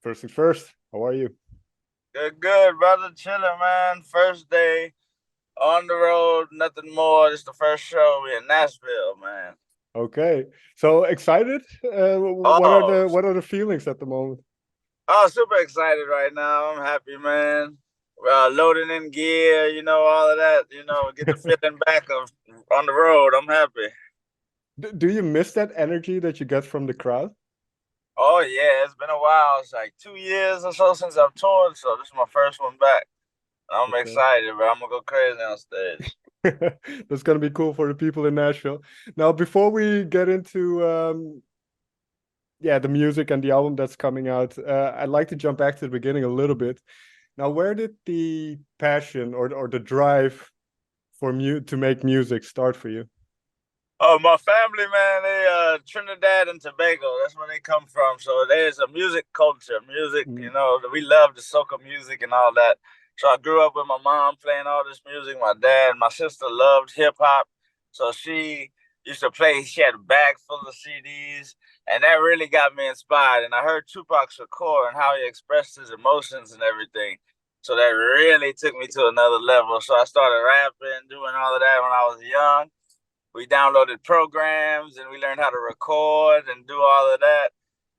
First things first, how are you? Good, good, brother. Chilling, man. First day on the road, nothing more. This the first show in Nashville, man. Okay, so excited. What are Oh, the feelings at the moment? oh, super excited right now. I'm happy, man. Loading in gear, all of that. Get the feeling back of on the road. I'm happy. Do you miss that energy that you get from the crowd? Oh yeah, it's been a while. It's like 2 years or so since I've toured, so this is my first one back. I'm Okay, excited, bro. I'm gonna go crazy on stage. that's gonna be cool for the people in Nashville. Now, before we get into yeah, the music and the album that's coming out, I'd like to jump back to the beginning a little bit. Now, where did the passion or the drive for to make music start for you? Oh, my family, man, they Trinidad and Tobago. That's where they come from. So there's a music culture, music, Mm, we love the soca music and all that. So I grew up with my mom playing all this music. My dad, my sister loved hip hop. So she used to play, she had a bag full of CDs, and that really got me inspired. And I heard Tupac's record and how he expressed his emotions and everything. So that really took me to another level. So I started rapping, doing all of that when I was young. We downloaded programs and we learned how to record and do all of that.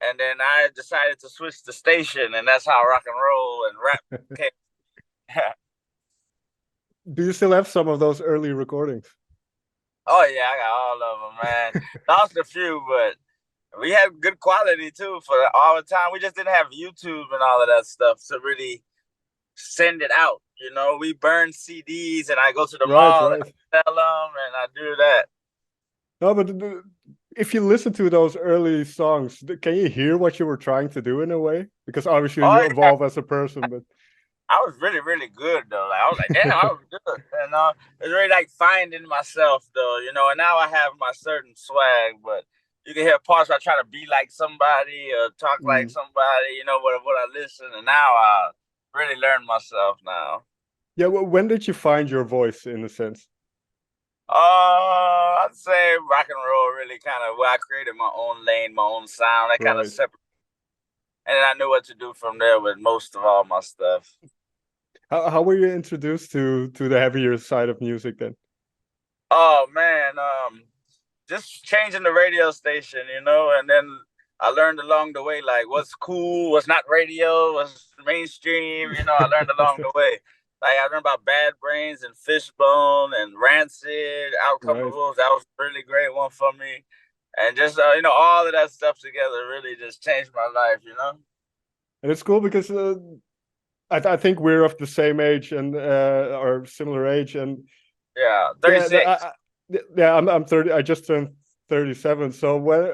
And then I decided to switch the station, and that's how rock and roll and rap came. do you still have some of those early recordings? Oh yeah, I got all of them, man. Lost a few, but we had good quality too for all the time. We just didn't have YouTube and all of that stuff to really send it out. We burn CDs, and I go to the Right, mall and right. I sell them, and I do that. No, but if you listen to those early songs, can you hear what you were trying to do in a way? Because obviously Oh you yeah, evolve as a person, but I was really, really good though. Like I was like, damn, I was good. And it's really like finding myself though, and now I have my certain swag, but you can hear parts where I try to be like somebody or talk like mm. somebody, what I listen, and now I really learn myself now. Yeah. Well, when did you find your voice, in a sense? I'd say rock and roll really kind of where I created my own lane, my own sound. I kind of Right. separate, and then I knew what to do from there with most of all my stuff. How were you introduced to the heavier side of music then? Oh man, just changing the radio station, and then I learned along the way like what's cool, what's not radio, what's mainstream. I learned along the way. Like I learned about Bad Brains and Fishbone and Rancid, Right. Outcomes. That was a really great one for me. And just all of that stuff together really just changed my life. And it's cool because I think we're of the same age and or similar age, and Yeah, yeah, 36. yeah, I'm 30. I just turned 37. So when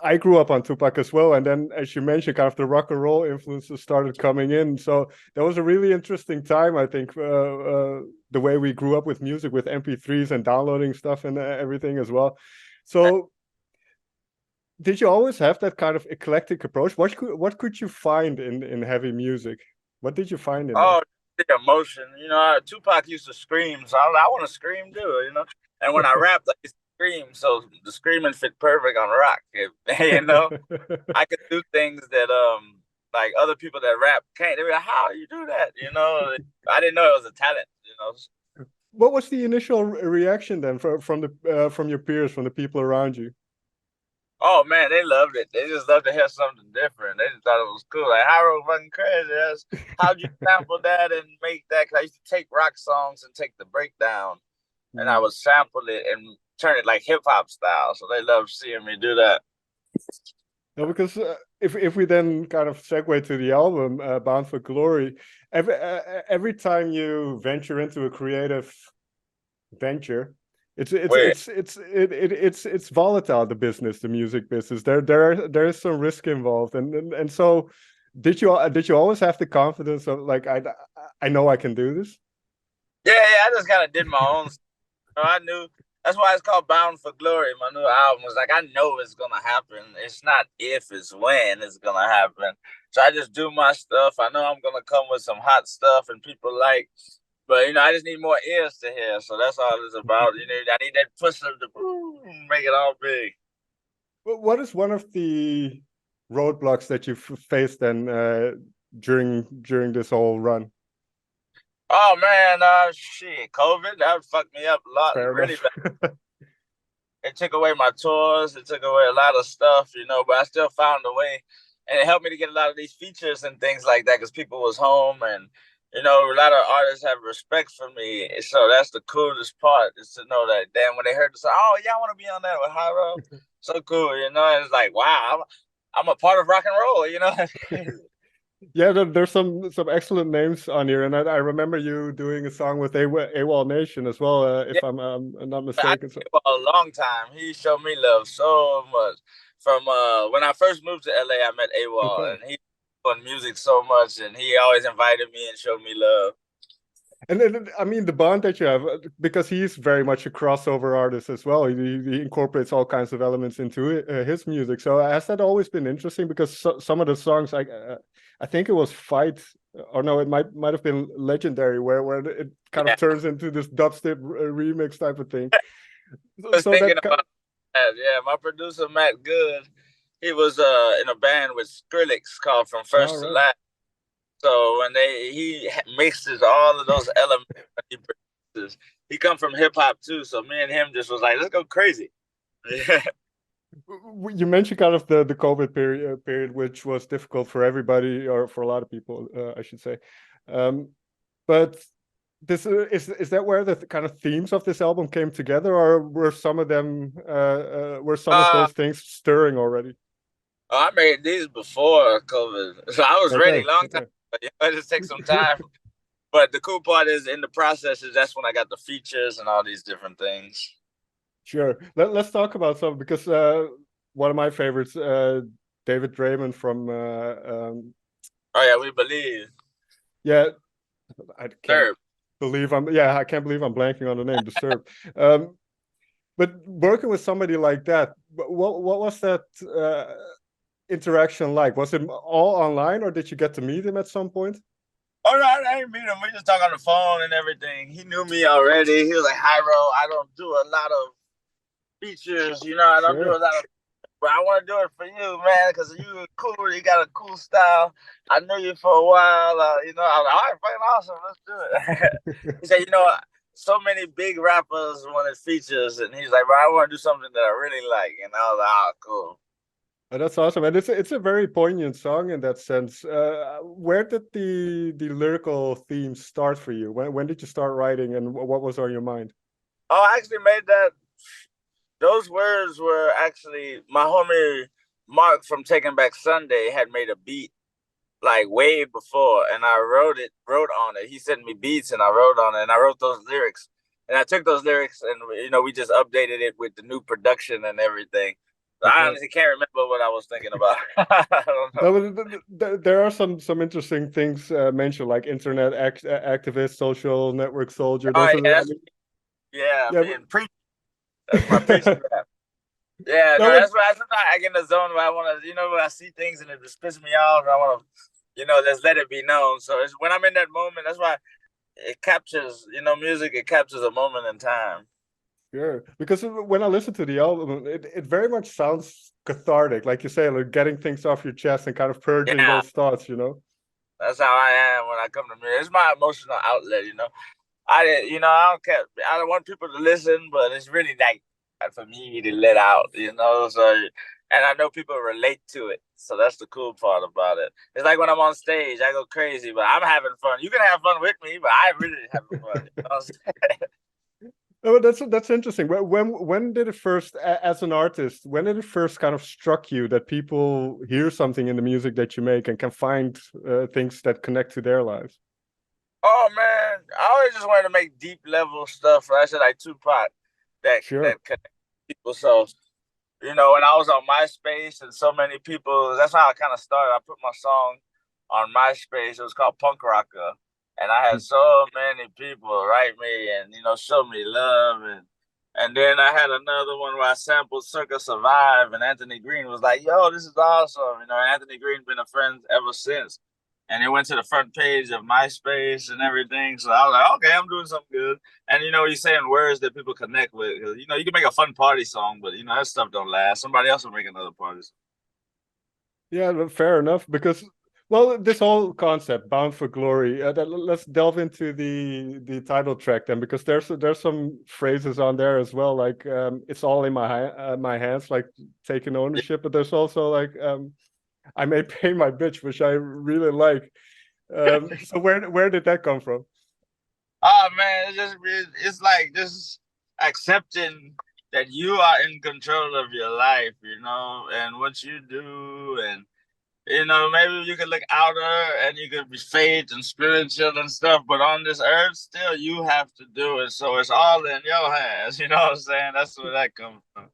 I grew up on Tupac as well, and then as you mentioned, kind of the rock and roll influences started coming in. So that was a really interesting time, I think. The way we grew up with music, with MP3s and downloading stuff and everything as well. So did you always have that kind of eclectic approach? What could you find in heavy music? What did you find in there? Oh, the emotion. Tupac used to scream, so I want to scream too. And when I rapped, I used to scream, so the screaming fit perfect on rock. You know, I could do things that like other people that rap can't. They were like, "How do you do that?" I didn't know it was a talent. What was the initial reaction then from your peers, from the people around you? Oh man, they loved it. They just loved to hear something different. They just thought it was cool. Like Hyro fucking crazy. How'd you sample that and make that? Cause I used to take rock songs and take the breakdown, and I Mm. would sample it and turn it like hip hop style. So they loved seeing me do that. No, because if we then kind of segue to the album Bound for Glory, every time you venture into a creative venture, Wait, it's volatile, the business, the music business. There is some risk involved, and so did you always have the confidence of like I know I can do this? yeah, I just kind of did my own. I knew that's why it's called Bound for Glory. My new album was like, I know it's gonna happen. It's not if, it's when it's gonna happen. So I just do my stuff. I know I'm gonna come with some hot stuff and people like, but I just need more ears to hear. So that's all it's about. I need that push of the boom, make it all big. What is one of the roadblocks that you've faced then during this whole run? Oh man, shit, COVID that fucked me up a lot, Fair really enough. bad. It took away my tours. It took away a lot of stuff, but I still found a way. And it helped me to get a lot of these features and things like that because people was home and, a lot of artists have respect for me. So that's the coolest part is to know that then when they heard the song, oh, yeah, I want to be on that with Hyro. So cool, and it's like, wow, I'm a part of rock and roll. Yeah, there's some excellent names on here, and I remember you doing a song with AWOL Nation as well, Yeah, if I'm not I mistaken. So, for a long time. He showed me love so much. From when I first moved to LA, I met AWOL, okay. and he doing music so much, and he always invited me and showed me love. And then, I mean, the bond that you have, because he's very much a crossover artist as well. He incorporates all kinds of elements into his music. So has that always been interesting? Because some of the songs, I think it was Fight, or no, it might have been Legendary, where it kind of Yeah, turns into this dubstep remix type of thing. I was So thinking that, about that. Yeah, my producer Matt Good, he was in a band with Skrillex called From all First to right. Last. So when he mixes all of those elements, he produces. He come from hip hop too. So me and him just was like, let's go crazy. Yeah. You mentioned kind of the COVID period, which was difficult for everybody, or for a lot of people, I should say. But this is that where the kind of themes of this album came together, or were some of them were some of Uh, those things stirring already? I made these before COVID, so I was ready Okay, long time. okay. But it just takes some time. But the cool part is in the process is that's when I got the features and all these different things. Sure. Let's talk about some, because one of my favorites, David Draiman from Oh yeah, we believe. yeah, I can't Sure. I can't believe I'm blanking on the name, Disturbed. But working with somebody like that, what was that interaction like? Was it all online, or did you get to meet him at some point? Oh no, I didn't meet him. We just talk on the phone and everything. He knew me already. He was like, Hyro, I don't do a lot of features, I don't do a Sure. lot of, but I want to do it for you, man, because you cool. You got a cool style. I knew you for a while. I was like, all right, fucking awesome. Let's do it. He said, so many big rappers wanted features, and he's like, bro, I want to do something that I really like. And I was like, oh, cool. Oh, that's awesome, and it's a very poignant song in that sense. Where did the lyrical theme start for you? When did you start writing, and what was on your mind? Oh, I actually made that. Those words were actually my homie Mark from Taking Back Sunday had made a beat like way before, and I wrote on it. He sent me beats, and I wrote on it, and I wrote those lyrics, and I took those lyrics, and we just updated it with the new production and everything. So I Okay. honestly can't remember what I was thinking about. I don't know. No, but there are some interesting things mentioned, like internet activist, social network soldier. Oh Those are yeah, I mean, yeah, yeah, man, preach. That's my preaching rap. Yeah, no, no, but that's why I get in the zone where I want to, when I see things and it just pisses me off, I want to, just let it be known. So it's when I'm in that moment, that's why it captures, music. It captures a moment in time. sure, because when I listen to the album, it very much sounds cathartic, like you say, like getting things off your chest and kind of purging Yeah, those thoughts, you know? that's how I am when I come to music. It's my emotional outlet. I don't care. I don't want people to listen, but it's really like for me to let out. So, and I know people relate to it. So that's the cool part about it. It's like when I'm on stage, I go crazy, but I'm having fun. You can have fun with me, but I really having fun. Oh, that's interesting. When did it first, as an artist, when did it first kind of struck you that people hear something in the music that you make and can find things that connect to their lives? Oh man, I always just wanted to make deep level stuff. Right? I said like Tupac Sure. that connect people. So when I was on MySpace and so many people, that's how I kind of started. I put my song on MySpace. It was called Punk Rocker. And I had so many people write me and, show me love. And then I had another one where I sampled Circa Survive, and Anthony Green was like, yo, this is awesome. And Anthony Green been a friend ever since. And it went to the front page of MySpace and everything. So I was like, okay, I'm doing something good. And he's saying words that people connect with. You can make a fun party song, but that stuff don't last. Somebody else will make another party song. Yeah, fair enough. Because, well, this whole concept, "Bound for Glory," let's delve into the title track then, because there's some phrases on there as well, like "It's all in my hands," like taking ownership. But there's also like "I may pay my bitch," which I really like. So where did that come from? Oh man, it's like just accepting that you are in control of your life, and what you do, and maybe you can look outer and you could be faith and spiritual and stuff, but on this earth, still you have to do it. So it's all in your hands. You know what I'm saying? That's where that comes from.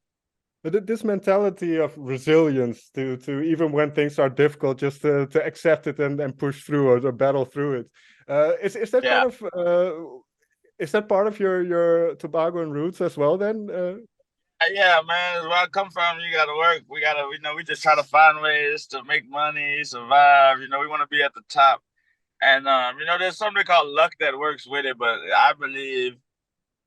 But this mentality of resilience to even when things are difficult, just to accept it and push through or to battle through it. Is that Yeah. kind of is that part of your Tobagoan roots as well? Then Yeah, man. Where I come from, you gotta work. We gotta, we just try to find ways to make money, survive. We want to be at the top. And there's something called luck that works with it, but I believe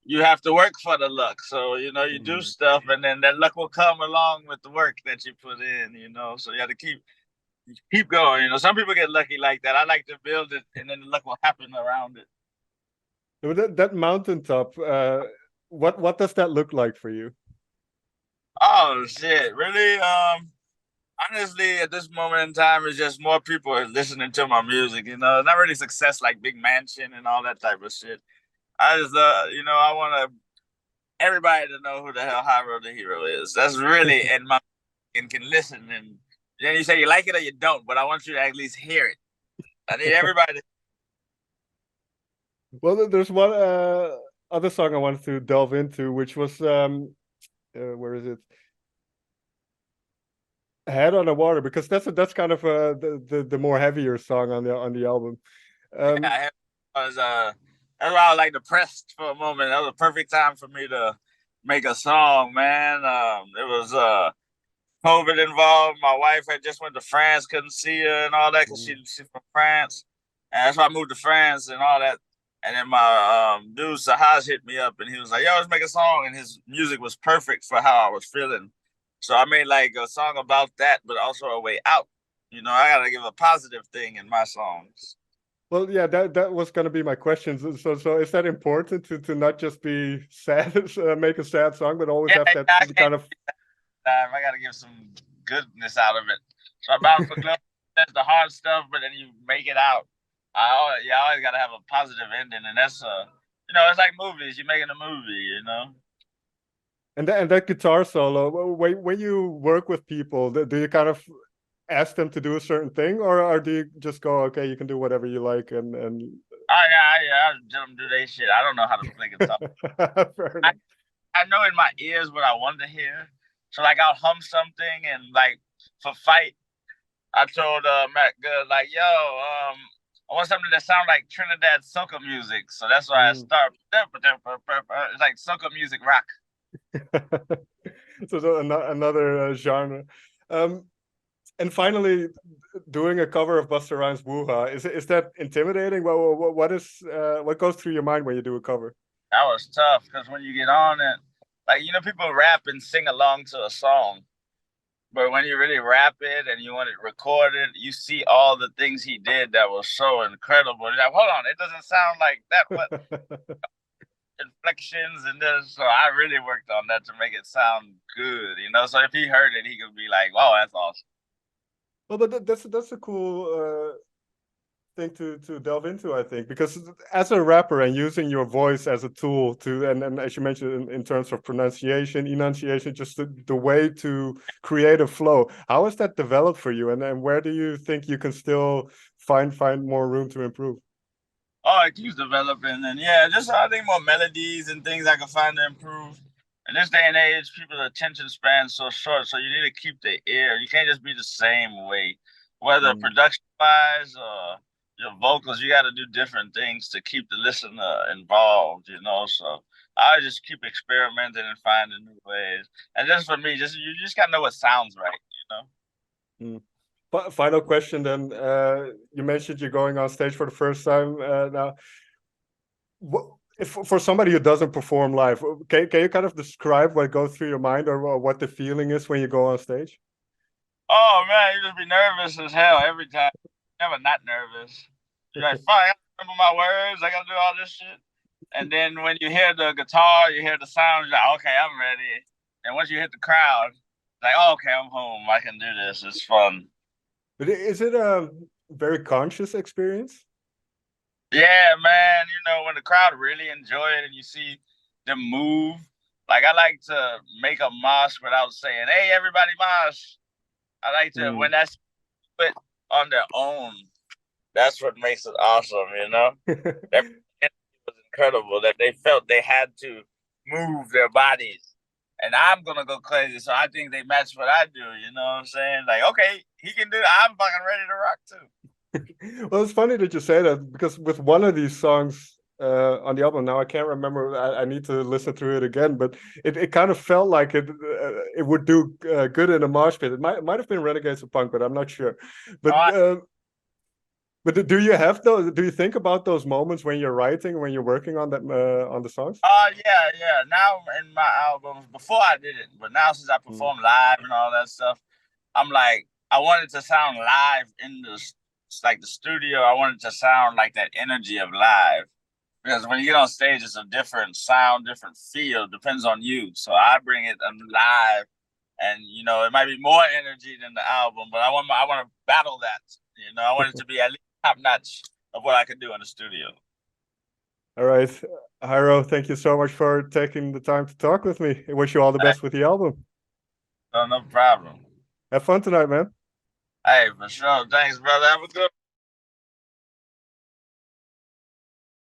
you have to work for the luck. So, you do mm. stuff and then that luck will come along with the work that you put in. So you have to keep going. Some people get lucky like that. I like to build it and then the luck will happen around it. That mountaintop, what does that look like for you? Oh shit. Really? Honestly, at this moment in time, it's just more people are listening to my music, not really success like big mansion and all that type of shit. I just I want everybody to know who the hell Hyro the Hero is. That's really and my and can listen and then you say you like it or you don't, but I want you to at least hear it. I need everybody to. Well, there's one other song I wanted to delve into, which was where is it? Head on the Water, because that's kind of the more heavier song on the album. Um, Yeah, I was that's why I was like depressed for a moment. That was a perfect time for me to make a song, man. It was COVID involved. My wife had just went to France, couldn't see her and all that because she's from France, and that's why I moved to France and all that. And then my dude Sahaj hit me up and he was like, "Yo, let's make a song." And his music was perfect for how I was feeling. So I made like a song about that, but also a way out. I gotta give a positive thing in my songs. well, yeah, that was gonna be my question. So is that important to not just be sad, make a sad song, but always Yeah, have yeah, that I kind can't. of I gotta give some goodness out of it. So I'm bound for glory. That's the hard stuff, but then you make it out. I always gotta have a positive ending, and that's it's like movies. You're making a movie. and that guitar solo. When you work with people, do you kind of ask them to do a certain thing, or do you just go, okay, you can do whatever you like, and Oh yeah, I let them do their shit. I don't know how to play guitar. fair I, enough. I know in my ears what I want to hear. So like I'll hum something and like for fight, I told Matt Good like, yo, I want something that sounds like Trinidad soca music. So that's why I Mm. start. It's like soca music rock. So another genre. Um, and finally, doing a cover of Busta Rhymes' "Woo-Ha," is that intimidating? What goes through your mind when you do a cover? That was tough because when you get on it, like people rap and sing along to a song, but when you really rap it and you want it recorded, you see all the things he did that was so incredible. You're like, hold on, it doesn't sound like that, but inflections and this. So I really worked on that to make it sound good. So if he heard it, he could be like, "Wow, that's awesome." Well, but that's a cool thing to delve into, I think, because as a rapper and using your voice as a tool to, and as you mentioned in terms of pronunciation, enunciation, just the way to create a flow, how has that developed for you, and where do you think you can still find more room to improve? Oh, it keeps developing, and yeah, just I think more melodies and things I can find to improve. In this day and age, people's attention span's so short, so you need to keep the ear. You can't just be the same way, whether Mm. production wise or your vocals. You got to do different things to keep the listener involved. So I just keep experimenting and finding new ways. And just for me, just you just gotta know what sounds right. Mm. Final question then. You mentioned you're going on stage for the first time now. If for somebody who doesn't perform live, can you kind of describe what goes through your mind, or what the feeling is when you go on stage? Oh man, you just be nervous as hell every time. Never not nervous. You're like, fuck, I gotta remember my words. I gotta do all this shit. And then when you hear the guitar, you hear the sound, you're like, okay, I'm ready. And once you hit the crowd, like, oh, okay, I'm home. I can do this. It's fun. But is it a very conscious experience? Yeah, man. You know, when the crowd really enjoy it and you see them move, like I like to make a mosh without saying, hey, everybody mosh. I like to, when that's put on their own, that's what makes it awesome, you know? That was incredible that they felt they had to move their bodies. And I'm gonna go crazy, so I think they match what I do. You know what I'm saying? Like, okay, he can do it. I'm fucking ready to rock too. Well, it's funny that you say that because with one of these songs on the album, now I can't remember. I need to listen through it again, but it kind of felt like it would do good in a mosh pit. It might have been Renegades of Punk, but I'm not sure. But do you have those? Do you think about those moments when you're writing, when you're working on that on the songs? Yeah. Now in my albums, before I did it, but now since I perform live and all that stuff, I'm like, I want it to sound live in the studio. I want it to sound like that energy of live. Because when you get on stage, it's a different sound, different feel. Depends on you. So I bring it live, and you know it might be more energy than the album, but I want to battle that. You know, I want it to be at least top notch of what I could do in the studio. All right, Hyro, thank you so much for taking the time to talk with me. I wish you all the best with the album. No problem. Have fun tonight, man. Hey, for sure. Thanks, brother. Have a good